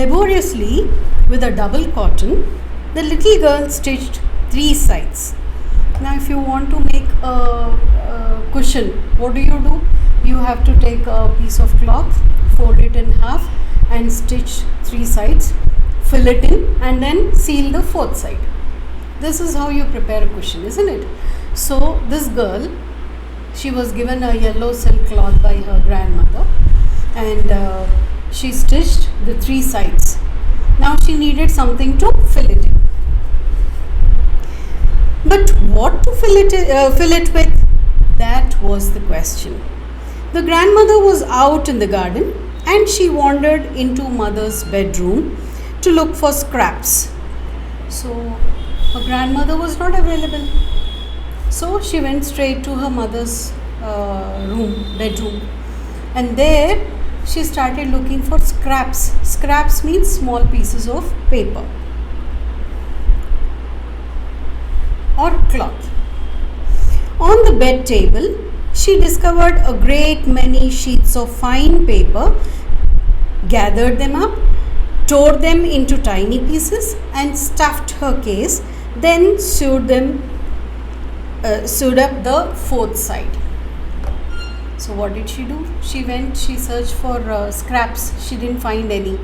Laboriously, with a double cotton, the little girl stitched 3 sides. Now, if you want to make a cushion, what do? You have to take a piece of cloth, fold it in half, and stitch 3 sides, fill it in, and then seal the 4th side. This is how you prepare a cushion, isn't it? So, this girl, she was given a yellow silk cloth by her grandmother, and she stitched the 3 sides. Now she needed something to fill it in. But what to fill it with? That was the question. The grandmother was out in the garden and she wandered into mother's bedroom to look for scraps. So her grandmother was not available. So she went straight to her mother's bedroom, and there she started looking for scraps. Scraps means small pieces of paper or cloth. On the bed table, she discovered a great many sheets of fine paper, gathered them up, tore them into tiny pieces, and stuffed her case, then sewed up the 4th side. So what did she do? She searched for scraps. She didn't find any.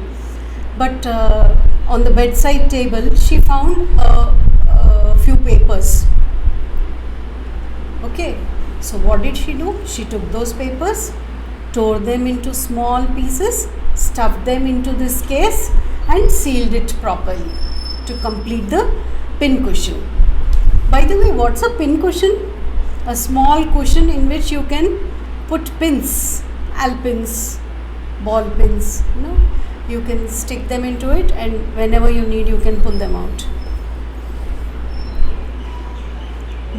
But on the bedside table, she found a few papers. Okay. So what did she do? She took those papers, tore them into small pieces, stuffed them into this case, and sealed it properly to complete the pin cushion. By the way, what's a pin cushion? A small cushion in which you can put pins, pins, ball pins, you can stick them into it, and whenever you need, you can pull them out.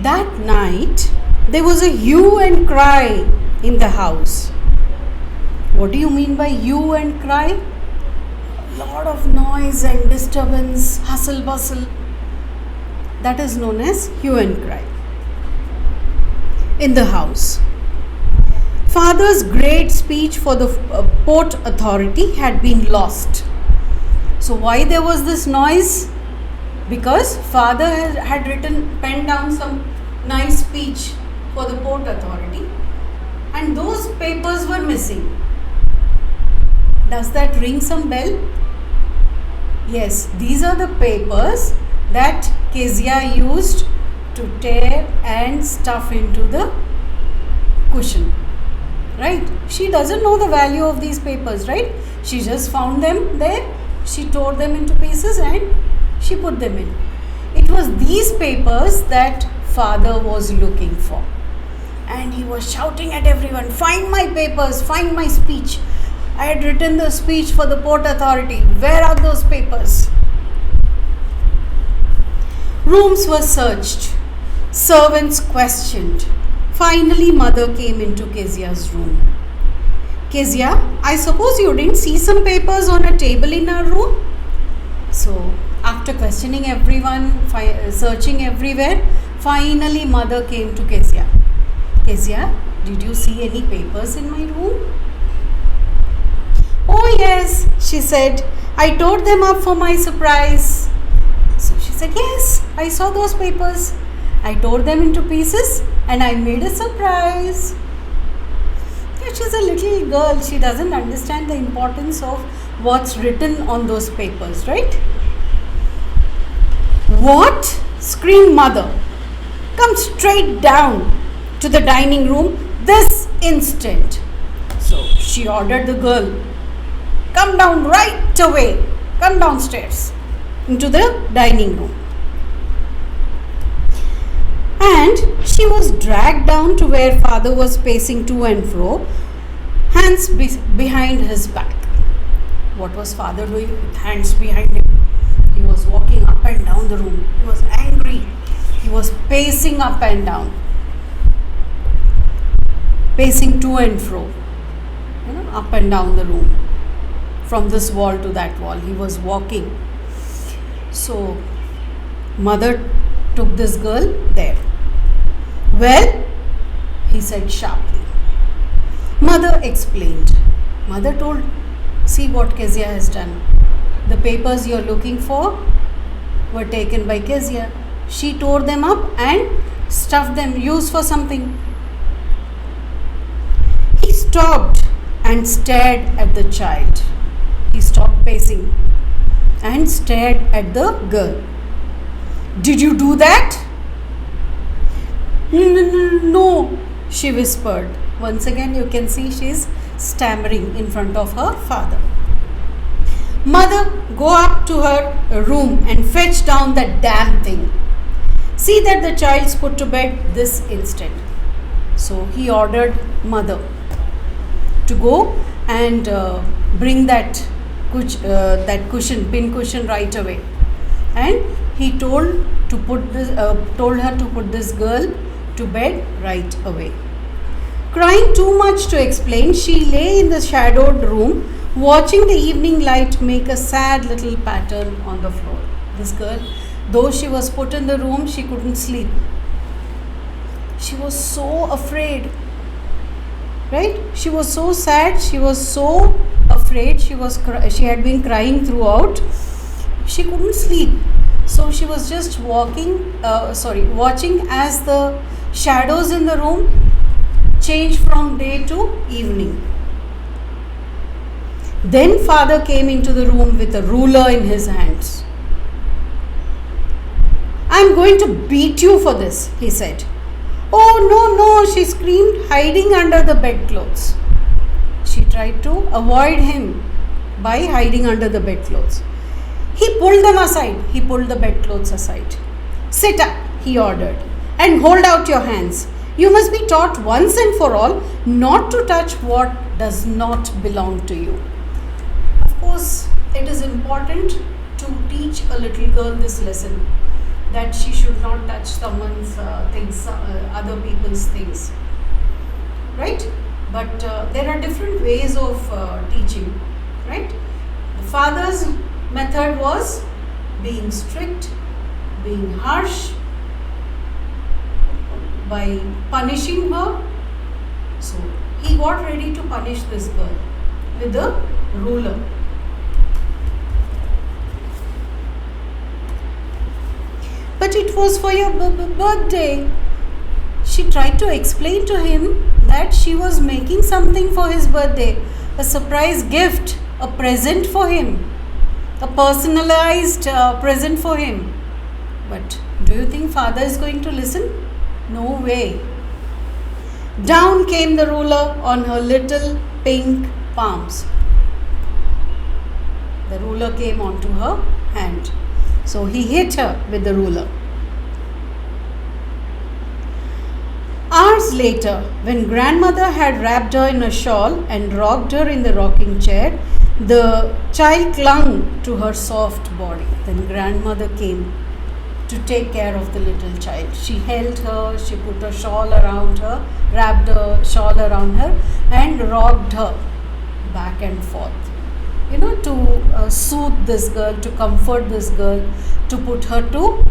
That night, there was a hue and cry in the house. What do you mean by hue and cry? A lot of noise and disturbance, hustle bustle. That is known as hue and cry in the house. Father's great speech for the Port Authority had been lost. So why there was this noise? Because father had penned down some nice speech for the Port Authority, and those papers were missing. Does that ring some bell? Yes, these are the papers that Kezia used to tear and stuff into the cushion. Right? She doesn't know the value of these papers, right? She just found them there, she tore them into pieces and she put them in. It was these papers that father was looking for. And he was shouting at everyone, "Find my papers, find my speech. I had written the speech for the Port Authority. Where are those papers?" Rooms were searched. Servants questioned. Finally, mother came into Kezia's room. "Kezia, I suppose you didn't see some papers on a table in our room?" So, after questioning everyone, searching everywhere, finally mother came to Kezia. "Kezia, did you see any papers in my room?" "Oh yes," she said. "I tore them up for my surprise." So she said, "Yes, I saw those papers. I tore them into pieces and I made a surprise." Yeah, she's a little girl. She doesn't understand the importance of what's written on those papers, right? "What?" screamed mother. "Come straight down to the dining room this instant." So she ordered the girl, "Come down right away. Come downstairs into the dining room." And she was dragged down to where father was pacing to and fro, hands behind his back. What was father doing with hands behind him? He was walking up and down the room. He was angry. He was pacing up and down, pacing to and fro, up and down the room, from this wall to that wall. He was walking. So mother took this girl there. "Well," he said sharply. Mother explained. Mother told, "See what Kezia has done. The papers you're looking for were taken by Kezia. She tore them up and stuffed them, used for something. He stopped and stared at the child. He stopped pacing and stared at the girl. Did you do that? No, she whispered. Once again, you can see she's stammering in front of her father. Mother, go up to her room and fetch down that damn thing. See that the child's put to bed this instant. So he ordered mother to go and bring that cushion, pin cushion right away. And he told her to put this girl to bed right away. Crying too much to explain, she lay in the shadowed room, watching the evening light make a sad little pattern on the floor. This girl, though she was put in the room, she couldn't sleep. She was so afraid. Right? She was so sad. She was so afraid. She had been crying throughout. She couldn't sleep. So she was just watching as the shadows in the room changed from day to evening. Then father came into the room with a ruler in his hands. I'm going to beat you for this, he said. Oh, no, she screamed, hiding under the bedclothes. She tried to avoid him by hiding under the bedclothes. He pulled them aside. He pulled the bedclothes aside. Sit up, he ordered, and hold out your hands. You must be taught once and for all not to touch what does not belong to you. Of course, it is important to teach a little girl this lesson, that she should not touch someone's things, other people's things, right? But there are different ways of teaching, right? The father's method was being strict, being harsh, by punishing her. So he got ready to punish this girl with the ruler. But it was for your birthday. She tried to explain to him that she was making something for his birthday, a surprise gift, a present for him, a personalized present for him. But do you think father is going to listen? No way. Down came the ruler on her little pink palms. The ruler came onto her hand. So he hit her with the ruler. Hours later, when grandmother had wrapped her in a shawl and rocked her in the rocking chair, the child clung to her soft body. Then grandmother came to take care of the little child. She held her, she put a shawl around her, wrapped a shawl around her and rocked her back and forth. To soothe this girl, to comfort this girl, to put her to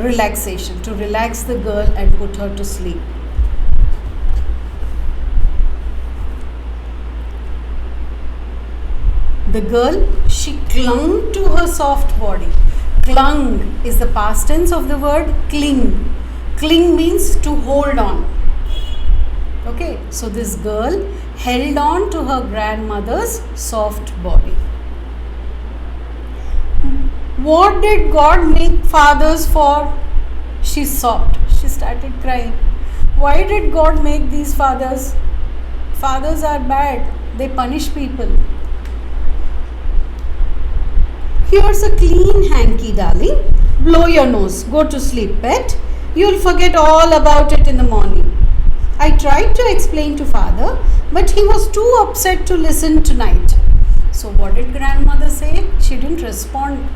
relaxation, to relax the girl and put her to sleep. The girl, she clung to her soft body. Clung is the past tense of the word cling. Cling means to hold on. Okay, so this girl held on to her grandmother's soft body. What did God make fathers for? She sobbed. She started crying. Why did God make these fathers? Fathers are bad. They punish people. Here's a clean hanky, darling. Blow your nose. Go to sleep, pet. You'll forget all about it in the morning. I tried to explain to father, but he was too upset to listen tonight. So what did grandmother say? She didn't respond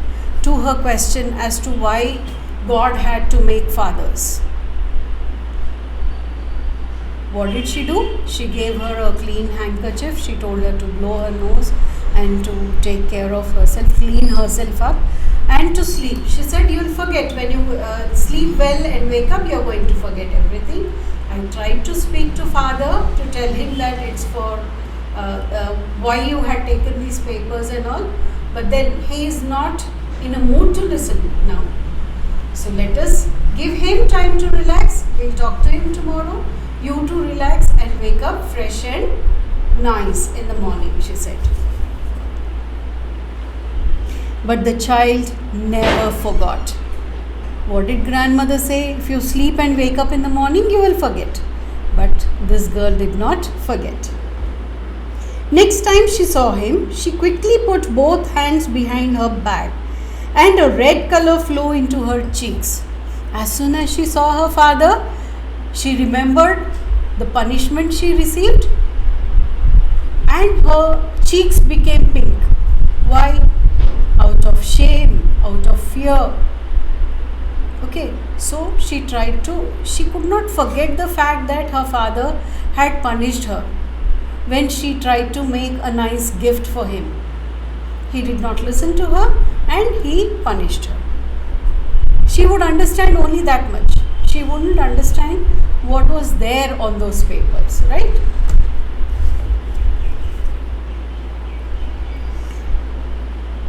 to her question as to why God had to make fathers. What did she do? She gave her a clean handkerchief. She told her to blow her nose and to take care of herself, clean herself up and to sleep. She said, you'll forget when you sleep well and wake up, you're going to forget everything. I tried to speak to father to tell him that it's for why you had taken these papers and all, But then he is not in a mood to listen now. So let us give him time to relax. We'll talk to him tomorrow. You to relax and wake up fresh and nice in the morning, she said. But the child never forgot. What did grandmother say? If you sleep and wake up in the morning, you will forget. But this girl did not forget. Next time she saw him, she quickly put both hands behind her back and a red color flew into her cheeks. As soon as she saw her father, she remembered the punishment she received and her cheeks became pink. Why? Out of shame, out of fear. Okay, so she could not forget the fact that her father had punished her when she tried to make a nice gift for him. He did not listen to her and he punished her. She would understand only that much. She wouldn't understand what was there on those papers, right?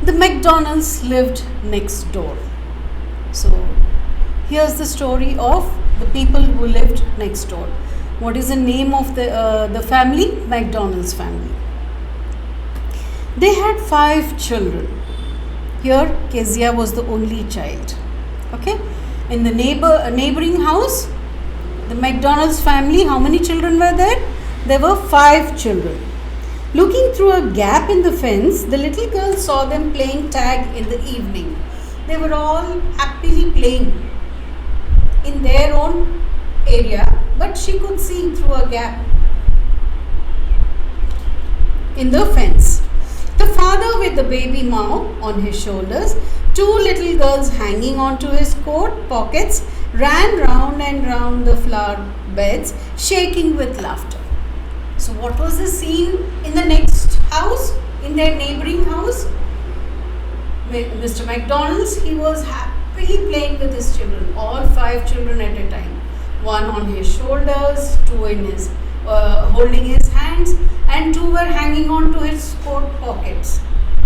The McDonalds lived next door. So here's the story of the people who lived next door. What is the name of the family? McDonald's family. They had 5 children. Here Kezia was the only child. Okay. In the neighboring house, the McDonald's family, how many children were there? There were 5 children. Looking through a gap in the fence, the little girl saw them playing tag in the evening. They were all happily playing in their own area, but she could see through a gap in the fence. The father with the baby Mao on his shoulders, 2 little girls hanging onto his coat pockets, ran round and round the flower beds, shaking with laughter. So what was the scene in the next house, in their neighboring house? Mr. McDonald's, he was happily playing with his children, all 5 children at a time. 1 on his shoulders, 2 in his holding his hands, and 2 were hanging on to his coat pockets.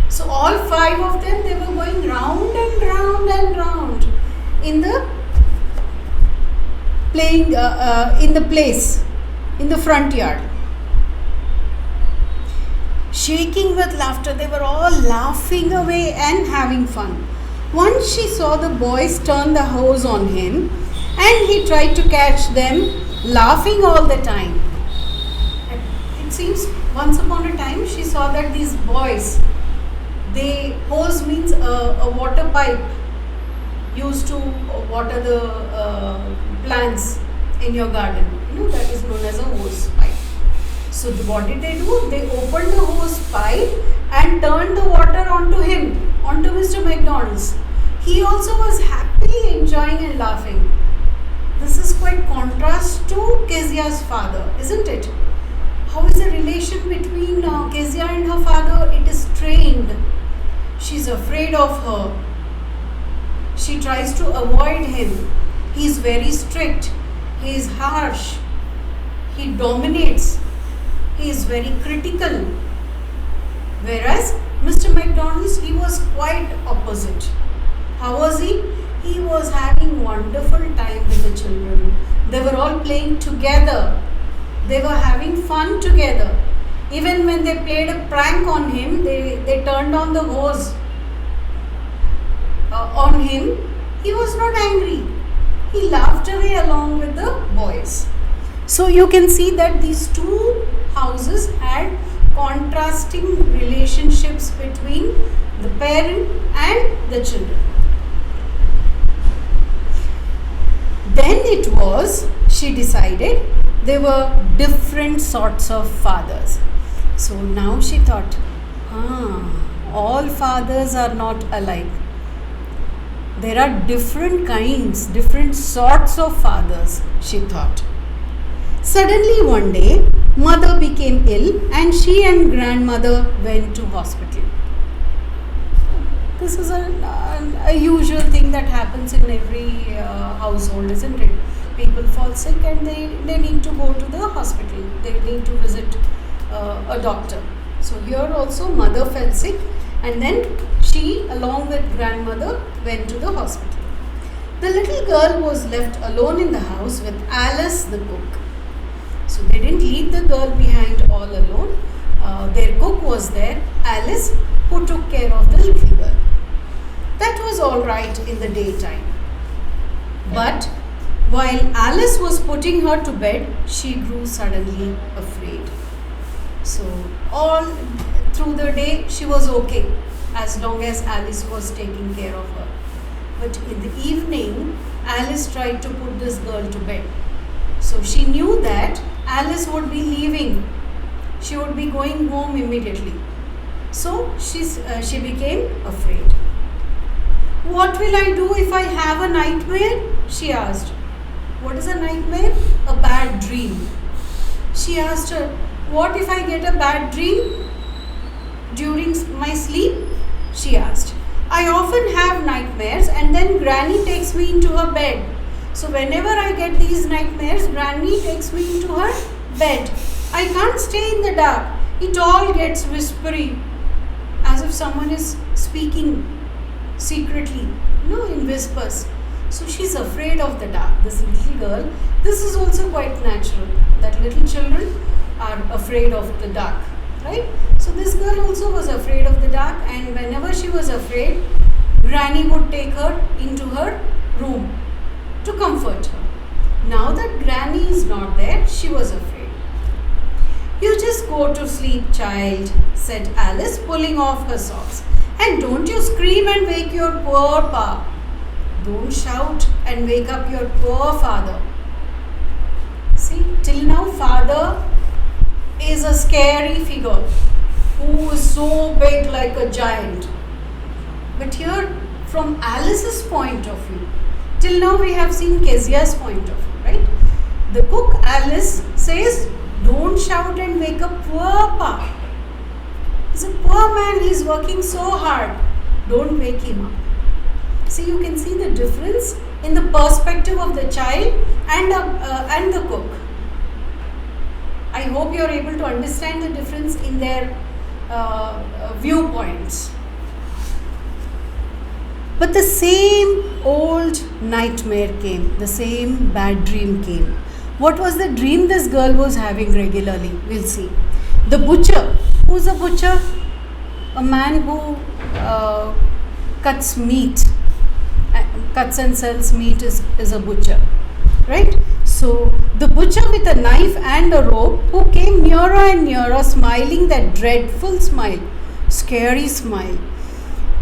So all 5 of them, they were going round and round and round in the playing in the place, in the front yard. Shaking with laughter, they were all laughing away and having fun. Once she saw the boys turn the hose on him and he tried to catch them, laughing all the time. It seems once upon a time she saw that these boys, hose means a water pipe used to water the plants in your garden. You know, that is known as a hose pipe. So what did they do? They opened the hose pipe and turned the water onto him, onto Mr. McDonald's. He also was happily enjoying and laughing. This is quite contrast to Kezia's father, isn't it? How is the relation between Kezia and her father? It is strained. She's afraid of her. She tries to avoid him. He is very strict. He is harsh. He dominates. He is very critical. Whereas Mr. McDonald's, he was quite opposite. How was he? He was having wonderful time with the children. They were all playing together. They were having fun together. Even when they played a prank on him, they turned on the hose on him. He was not angry. He laughed away along with the boys. So you can see that these 2 houses had contrasting relationships between the parent and the children. Then it was, she decided, there were different sorts of fathers. So now she thought, all fathers are not alike. There are different kinds, different sorts of fathers, she thought. Suddenly one day, mother became ill and she and grandmother went to hospital. This is a usual thing that happens in every household, isn't it? People fall sick and they need to go to the hospital. They need to visit a doctor. So here also mother fell sick And then she, along with grandmother, went to the hospital. The little girl was left alone in the house with Alice the cook. So they didn't leave the girl behind all alone. Their cook was there, Alice, who took care of the little girl. That was all right in the daytime. But while Alice was putting her to bed, she grew suddenly afraid. So all through the day she was okay as long as Alice was taking care of her. But in the evening, Alice tried to put this girl to bed. So she knew that Alice would be leaving. She would be going home immediately. So she became afraid. What will I do if I have a nightmare? She asked. What is a nightmare? A bad dream. She asked her, what if I get a bad dream during my sleep? She asked. I often have nightmares and then Granny takes me into her bed. So whenever I get these nightmares, Granny takes me into her bed. I can't stay in the dark. It all gets whispery, as if someone is speaking secretly, in whispers. So she's afraid of the dark, this little girl. This is also quite natural, that little children are afraid of the dark, right? So this girl also was afraid of the dark, and whenever she was afraid, Granny would take her into her room to comfort her. Now that Granny is not there, she was afraid. You just go to sleep, child, said Alice, pulling off her socks. And don't you scream and wake your poor pa. Don't shout and wake up your poor father. See, till now father is a scary figure who is so big like a giant. But here, from Alice's point of view, till now we have seen Kezia's point of view, right? The cook Alice says, don't shout and wake up poor pa. He's a poor man, he's working so hard. Don't wake him up. See, you can see the difference in the perspective of the child and the cook. I hope you are able to understand the difference in their viewpoints. But the same old nightmare came, the same bad dream came. What was the dream this girl was having regularly? We'll see. The butcher. Who's a butcher? A man who cuts meat, cuts and sells meat is a butcher, right? So the butcher with a knife and a rope, who came nearer and nearer, smiling that dreadful smile, scary smile.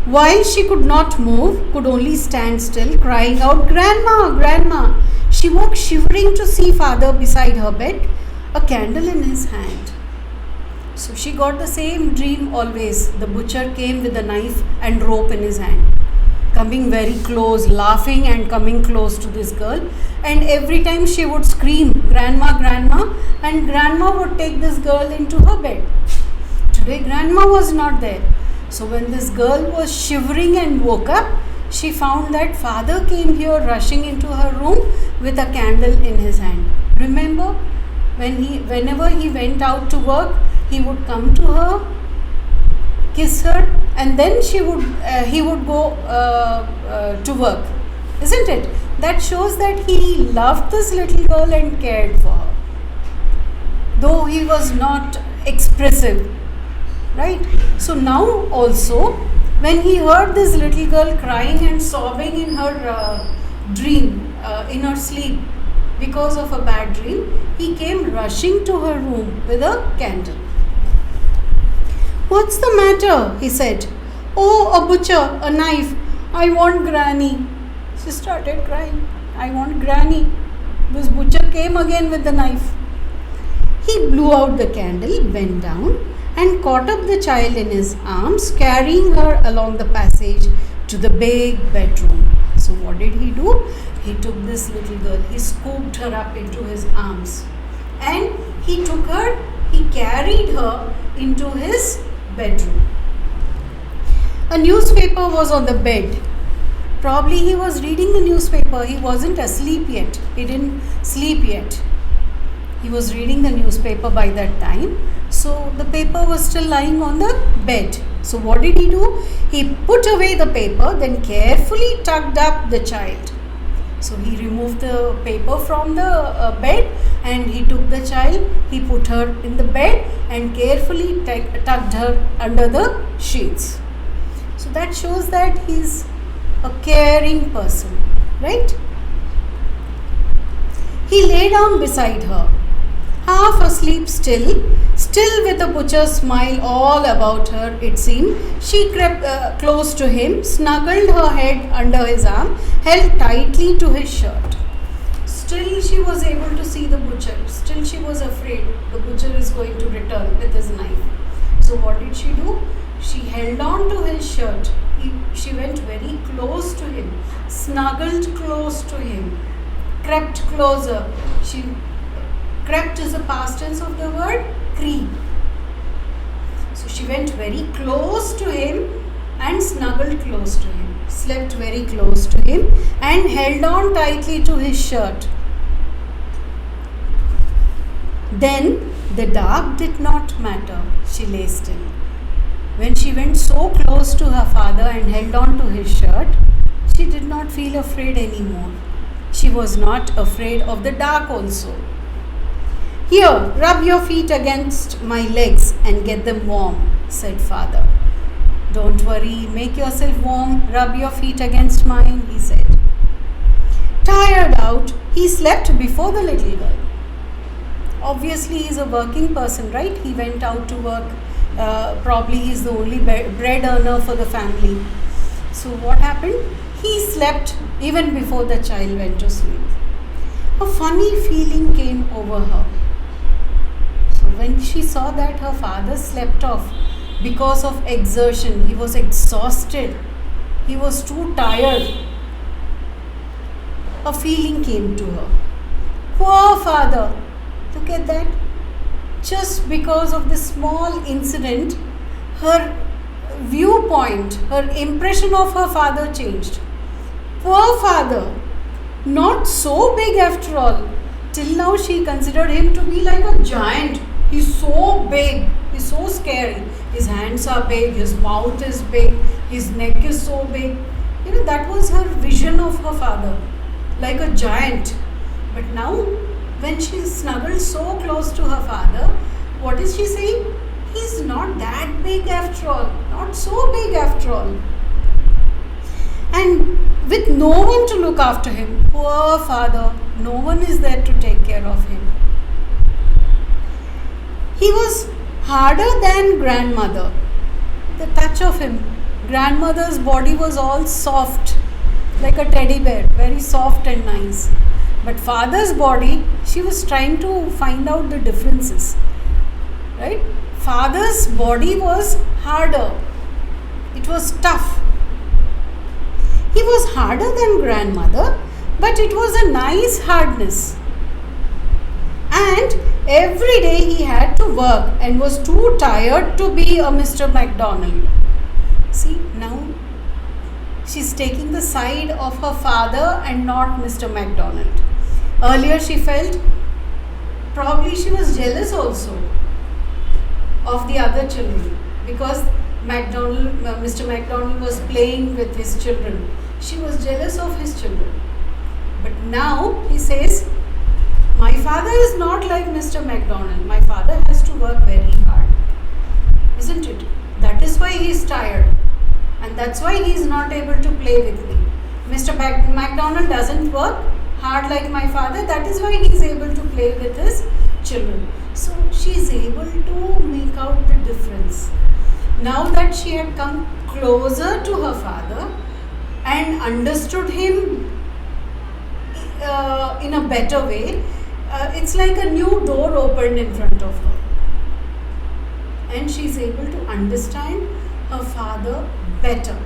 While she could not move, could only stand still, crying out, Grandma, Grandma. She woke shivering to see father beside her bed, a candle in his hand. So she got the same dream always. The butcher came with a knife and rope in his hand, coming very close, laughing and coming close to this girl. And every time she would scream, Grandma, Grandma, and Grandma would take this girl into her bed. Today Grandma was not there. So when this girl was shivering and woke up, she found that father came here rushing into her room with a candle in his hand. Remember, whenever he went out to work, he would come to her, kiss her, and then he would go to work, isn't it? That shows that he loved this little girl and cared for her, though he was not expressive, right? So now also, when he heard this little girl crying and sobbing in her dream, in her sleep because of a bad dream, he came rushing to her room with a candle. What's the matter? He said. Oh, a butcher, a knife. I want Granny. She started crying. I want Granny. This butcher came again with the knife. He blew out the candle, bent down, and caught up the child in his arms, carrying her along the passage to the big bedroom. So what did he do? He took this little girl, he scooped her up into his arms, and he took her, he carried her into his bedroom. A newspaper was on the bed. Probably he was reading the newspaper. He wasn't asleep yet. He didn't sleep yet. He was reading the newspaper by that time. So the paper was still lying on the bed. So what did he do? He put away the paper, then carefully tucked up the child. So he removed the paper from the bed and he took the child, he put her in the bed and carefully tucked her under the sheets. So that shows that he's a caring person, right? He lay down beside her, half asleep still with a butcher's smile all about her, it seemed. She crept close to him, snuggled her head under his arm, held tightly to his shirt. Still she was able to see the butcher. Still she was afraid the butcher is going to return with his knife. So what did she do? She held on to his shirt. She went very close to him, snuggled close to him, crept closer. Crept is the past tense of the word creep. So she went very close to him and snuggled close to him, slept very close to him and held on tightly to his shirt. Then the dark did not matter. She lay still. When she went so close to her father and held on to his shirt, she did not feel afraid anymore. She was not afraid of the dark also. Here, rub your feet against my legs and get them warm, said father. Don't worry, make yourself warm, rub your feet against mine, he said. Tired out, he slept before the little girl. Obviously, he's a working person, right? He went out to work. Probably he's the only bread earner for the family. So what happened? He slept even before the child went to sleep. A funny feeling came over her. When she saw that her father slept off because of exertion, he was exhausted, he was too tired, a feeling came to her. Poor father, look at that. Just because of this small incident, her viewpoint, her impression of her father changed. Poor father, not so big after all. Till now she considered him to be like a giant. He's so big, he's so scary. His hands are big, his mouth is big, his neck is so big. That was her vision of her father, like a giant. But now, when she snuggled so close to her father, what is she saying? He's not that big after all, not so big after all. And with no one to look after him, poor father, no one is there to take care of him. He was harder than grandmother. The touch of him, grandmother's body was all soft, like a teddy bear, very soft and nice. But father's body, she was trying to find out the differences, right? Father's body was harder. It was tough. He was harder than grandmother, but it was a nice hardness. And every day he had to work and was too tired to be a Mr. McDonald. See, now she's taking the side of her father and not Mr. McDonald. Earlier she felt probably she was jealous also of the other children because Mr. McDonald was playing with his children. She was jealous of his children. But now he says, my father is not like Mr. McDonald. My father has to work very hard. Isn't it? That is why he is tired. And that's why he is not able to play with me. Mr. McDonald doesn't work hard like my father. That is why he is able to play with his children. So she is able to make out the difference. Now that she had come closer to her father and understood him in a better way, it's like a new door opened in front of her. And she is able to understand her father better.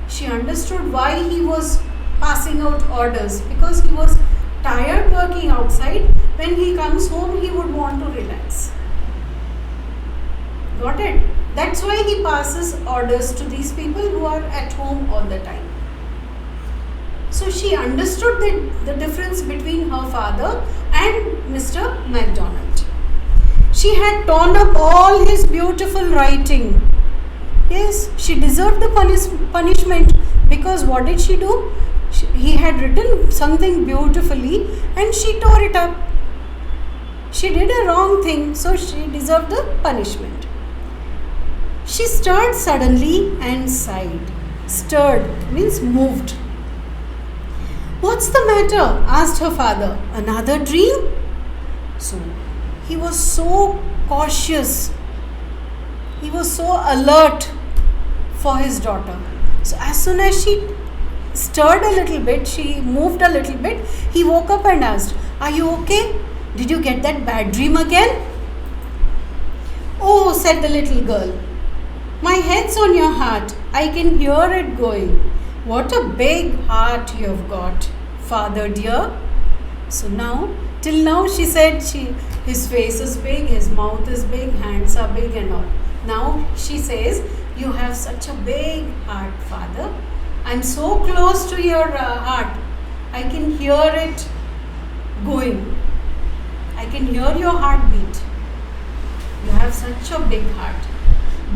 She understood why he was passing out orders, because he was tired working outside. When he comes home, he would want to relax. Got it? That's why he passes orders to these people who are at home all the time. So she understood the difference between her father and Mr. McDonald. She had torn up all his beautiful writing. Yes, she deserved the punishment, because what did she do? He had written something beautifully and she tore it up. She did a wrong thing, so she deserved the punishment. She stirred suddenly and sighed. Stirred means moved. "What's the matter?" asked her father. "Another dream?" So he was so cautious. He was so alert for his daughter. So as soon as she stirred a little bit, she moved a little bit, he woke up and asked, "Are you okay? Did you get that bad dream again?" "Oh," said the little girl, "my head's on your heart. I can hear it going. What a big heart you've got, father dear." So now, till now she said his face is big, his mouth is big, hands are big and all. Now she says, "You have such a big heart, father. I'm so close to your heart. I can hear it going. I can hear your heartbeat. You have such a big heart."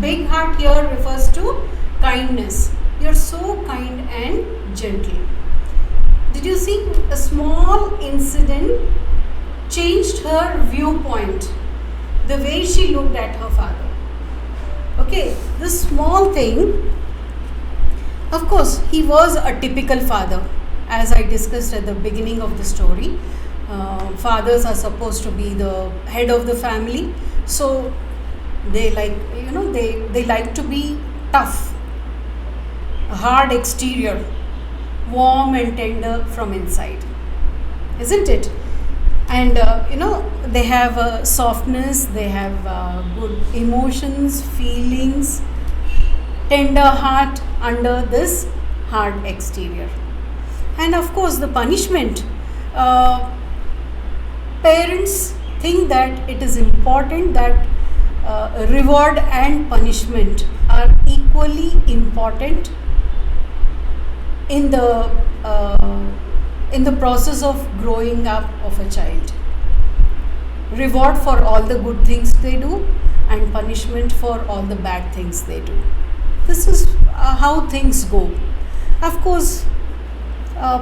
Big heart here refers to kindness. You're so kind and gentle. Did you see? A small incident changed her viewpoint, the way she looked at her father. Okay, this small thing, of course, he was a typical father, as I discussed at the beginning of the story. Fathers are supposed to be the head of the family, so they they like to be tough, a hard exterior, warm and tender from inside, isn't it? And they have softness, they have good emotions, feelings, tender heart under this hard exterior. And of course, the punishment, parents think that it is important that reward and punishment are equally important in the process of growing up of a child. Reward for all the good things they do and punishment for all the bad things they do. This is how things go. Of course,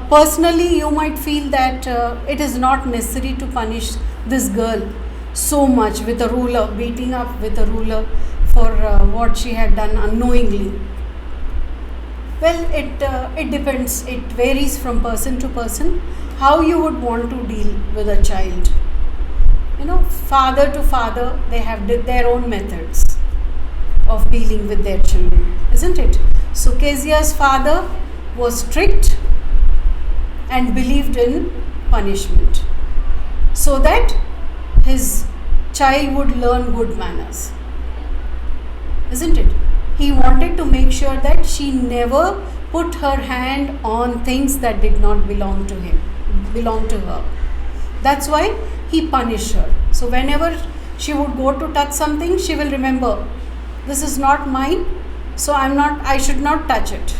personally you might feel that it is not necessary to punish this girl so much with a ruler, beating up with a ruler for what she had done unknowingly. Well, it depends. It varies from person to person how you would want to deal with a child. Father to father, they have their own methods of dealing with their children, isn't it? So Kezia's father was strict and believed in punishment so that his child would learn good manners, isn't it? He wanted to make sure that she never put her hand on things that did not belong to her. That's why he punished her. So whenever she would go to touch something, she will remember, this is not mine, so I should not touch it.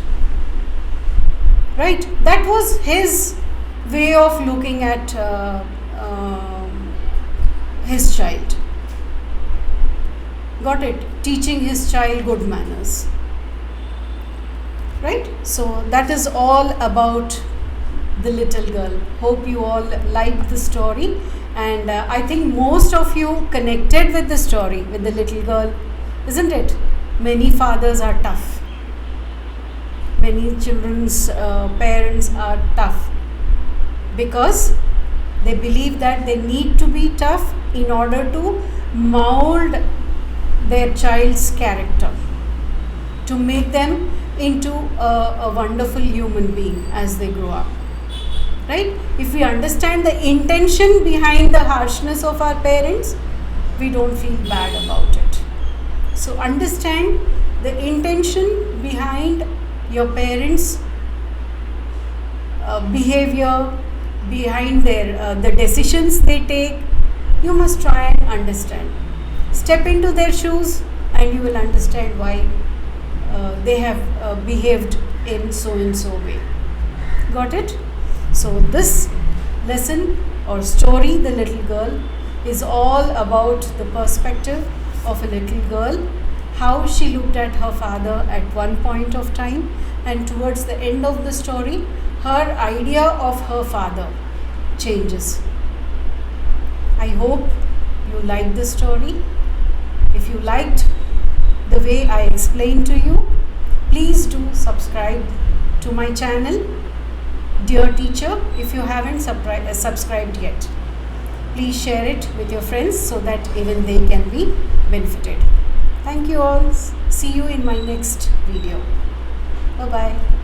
Right? That was his way of looking at his child. Got it? Teaching his child good manners. Right? So that is all about the little girl. Hope you all liked the story, and I think most of you connected with the story, with the little girl, isn't it? Many fathers are tough. Many children's parents are tough because they believe that they need to be tough in order to mold their child's character, to make them into a wonderful human being as they grow up. Right? If we understand the intention behind the harshness of our parents, we don't feel bad about it. So understand the intention behind your parents' behavior, behind the decisions they take. You must try and understand. Step into their shoes and you will understand why they have behaved in so and so way. Got it? So this lesson or story, The Little Girl, is all about the perspective of a little girl how she looked at her father at one point of time, and towards the end of the story, her idea of her father changes. I hope you liked the story. If you liked the way I explained to you, please do subscribe to my channel, Dear Teacher, if you haven't subscribed yet. Please share it with your friends so that even they can be benefited. Thank you all. See you in my next video. Bye-bye.